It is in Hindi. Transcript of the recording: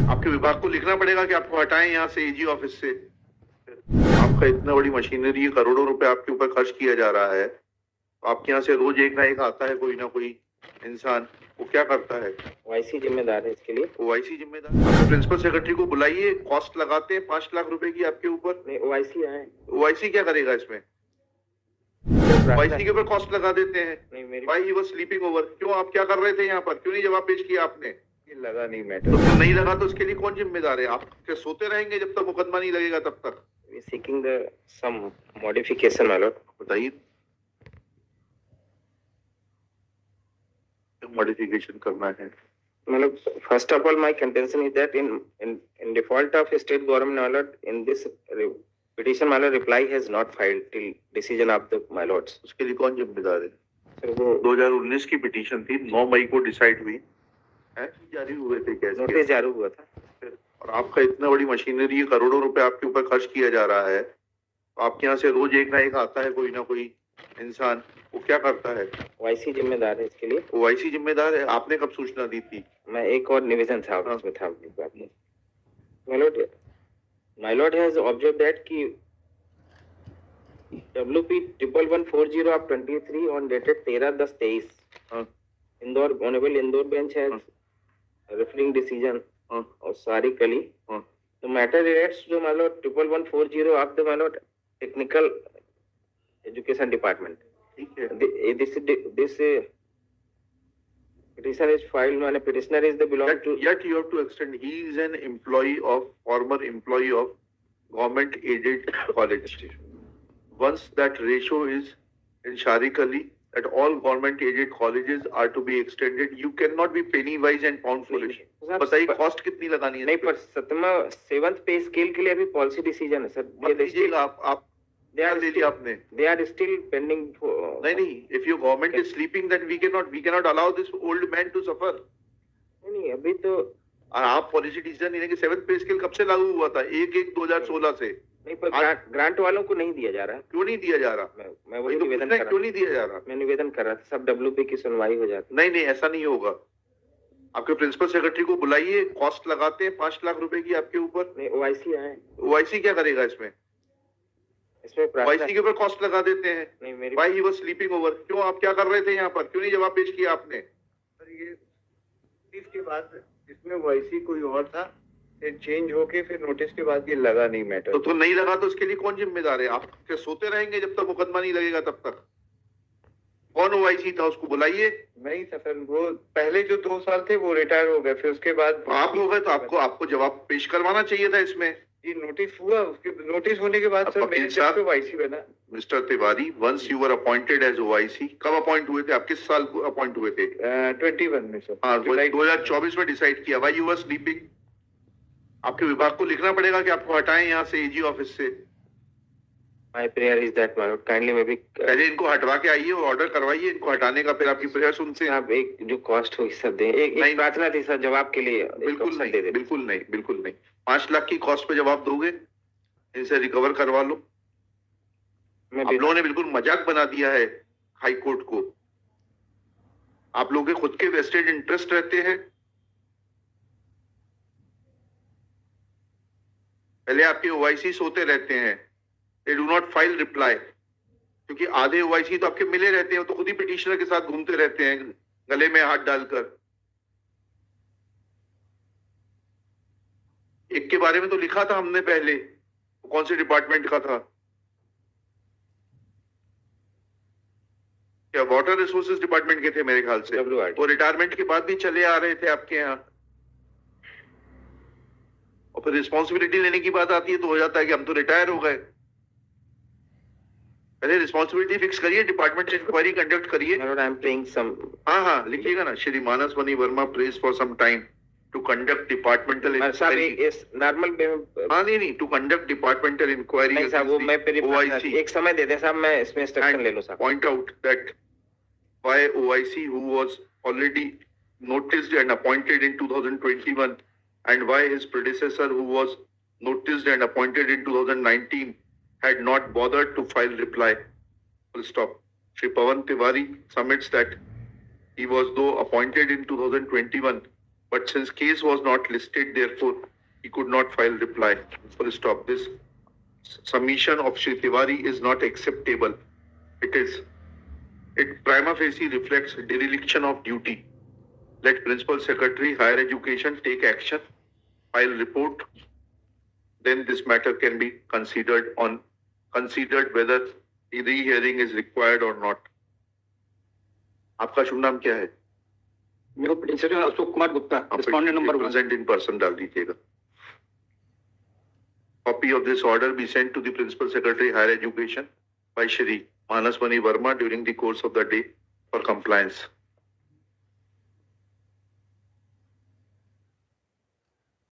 आपके विभाग को लिखना पड़ेगा कि आपको हटाएं यहाँ से एजी ऑफिस से। आपका इतना बड़ी मशीनरी, करोड़ों रुपए आपके ऊपर खर्च किया जा रहा है, आपके यहाँ से रोज एक ना एक आता है कोई ना कोई इंसान, वो क्या करता है? ओआईसी जिम्मेदार है इसके लिए। ओआईसी जिम्मेदार? आपके प्रिंसिपल सेक्रेटरी को बुलाइए, कॉस्ट लगाते हैं 5 लाख रुपए की आपके ऊपर। नहीं, ओआईसी आए। ओआईसी क्या करेगा इसमें? ओआईसी के ऊपर कॉस्ट लगा देते हैं। नहीं, मेरी भाई ही वाज स्लीपिंग ओवर। क्यों, आप क्या कर रहे थे यहाँ पर? क्यों नहीं जवाब पेश किया आपने? लगा नहीं मैटर। तो नहीं लगा तो उसके लिए कौन जिम्मेदार है? आप क्या सोते रहेंगे जब तक मुकदमा नहीं लगेगा तब तक? Seeking the some modification my lord. बताइए मॉडिफिकेशन करना है। मतलब first of all my contention is that in default of state government my lord in this petition my lord reply has not filed till decision of the my lords. उसके लिए कौन जिम्मेदार है? सर वो 2019 की पिटीशन थी, 9 मई को डिसाइड हुई है, जारी हुए थे कैसे? नोटिस जारी हुआ था। और आपका इतना बड़ी मशीनरी, करोड़ों रुपए आपके ऊपर खर्च किया जा रहा है, आपके यहाँ से रोज एक ना एक आता है कोई ना कोई इंसान, वो क्या करता है? ओआईसी जिम्मेदार है इसके लिए। ओआईसी जिम्मेदार है? आपने कब सूचना दी थी? मैं एक और निवेदन था उसमें था my lord has observe that कि WP 11140 of 23 on dated 13/10/23 Indore honourable Indore bench has referring decision और Sarik Ali the matter relates to my lord 11140 of the my lord technical education department. ठीक है, this petition is filed when a petitioner is the belong to yet you have to extend, he is an employee of, former employee of government aided college. Once that ratio is in Sharik Ali, that all government aided colleges are to be extended, you cannot be penny wise and pound foolish. बताइए कॉस्ट कितनी लगानी है? नहीं, पर 7th पे स्केल के लिए अभी पॉलिसी डिसीजन है सर। आप they are still pending for नहीं, if your government is sleeping then we cannot allow this old man to suffer. नहीं, अभी तो आप पॉलिसी डिसीजन लेने के 7th पे स्केल कब से लागू हुआ था? 1/1/2016 से। नहीं, पर ग्रांट वालों को नहीं दिया जा रहा। क्यों नहीं दिया जा रहा? मैं वही निवेदन कर रहा। क्यों नहीं दिया जा रहा? मैं निवेदन कर रहा था, सब WP की सुनवाई हो जाती। नहीं, ऐसा नहीं होगा। आपके प्रिंसिपल सेक्रेटरी को बुलाइए, कॉस्ट लगाते हैं 5 लाख रुपए की आपके ऊपर। नहीं, ओआईसी आए। ओआईसी क्या करेगा इसमें? ओआईसी के ऊपर कॉस्ट लगा देते हैं। नहीं, मेरी भाई ही वाज स्लीपिंग ओवर। क्यों, आप क्या कर रहे थे यहाँ पर? क्यों नहीं जवाब पेश किया आपने? सर ये इसके बाद इसमें ओआईसी कोई और था, फिर चेंज होके फिर नोटिस के बाद ये लगा नहीं मैटर। तो नहीं लगा तो उसके लिए कौन जिम्मेदार है? आप क्या सोते रहेंगे जब तक मुकदमा नहीं लगेगा तब तक? कौन ओआईसी था, उसको बुलाइए। नहीं सर, वो पहले जो 2 साल थे वो रिटायर हो गए, फिर उसके बाद आप हो गए तो आपको जवाब पेश करवाना चाहिए था इसमें। ये नोटिस हुआ, उसके नोटिस होने के बाद सर मेरे साथ ओआईसी बना। Mister Tiwari, once you were appointed as OIC, कब अपॉइंट हुए थे आप? किस साल अपॉइंट हुए थे? 21 में सर। हाँ, 2024 में डिसाइड किया। Why you were sleeping? आपके विभाग को लिखना पड़ेगा कि आपको हटाएं यहाँ से एजी ऑफिस से। My prayer is that my Lord kindly may be पहले इनको हटवा के आइए और ऑर्डर करवाइए इनको हटाने का, फिर आपकी प्रेयर सुनते हैं। आप एक जो कॉस्ट हो सब दें। एक प्रार्थना थी सर जवाब के लिए। बिल्कुल नहीं। 5 लाख की कॉस्ट पे जवाब दोगे? इनसे रिकवर करवा लो। आप लोगों ने बिल्कुल मजाक बना दिया है हाई कोर्ट को। आप लोगों के खुद के वेस्टेड इंटरेस्ट रहते हैं। पहले आपके ओआईसी सोते रहते हैं, they do not file reply, क्योंकि आधे ओआईसी तो आपके मिले रहते हैं, तो खुद ही पिटिशनर के साथ घूमते रहते हैं गले में हाथ डालकर। एक के बारे में तो लिखा था हमने पहले, कौन से डिपार्टमेंट का था? क्या वाटर रिसोर्सेज डिपार्टमेंट के थे मेरे ख्याल से। वो रिटायरमेंट के बाद भी चले आ रहे थे आपके यहाँ। और फिर रिस्पॉन्सिबिलिटी लेने की बात आती है तो हो जाता है कि हम तो रिटायर हो गए। पहले रिस्पॉन्सिबिलिटी फिक्स करिए, डिपार्टमेंट से इंक्वायरी कंडक्ट करिए। हाँ, लिखिएगा ना, Shri Manas Mani Verma prays for some time to conduct departmental inquiry. Yes, normal नहीं, to conduct departmental inquiry. नहीं साहब, वो मैं फिर OIC एक समय दे दें साहब, मैं इसमें इंस्ट्रक्शन ले लूं साहब। Point out that why OIC, who was already noticed and appointed in 2021, and why his predecessor, who was noticed and appointed in 2019, had not bothered to file reply. Full stop. Shri Pawan Tiwari submits that he was though appointed in 2021. but since case was not listed, therefore he could not file reply. Full stop. This submission of Shri Tiwari is not acceptable. It prima facie reflects dereliction of duty. Let Principal Secretary Higher Education take action, file report. Then this matter can be considered whether re-hearing is required or not. आपका शुभ नाम क्या है? मेरा principal Ashok Kumar Gupta, respondent number 1. Present in person डाल दीजिएगा. Copy of this order be sent to the Principal Secretary Higher Education by Shri Manaswani Verma during the course of the day for compliance.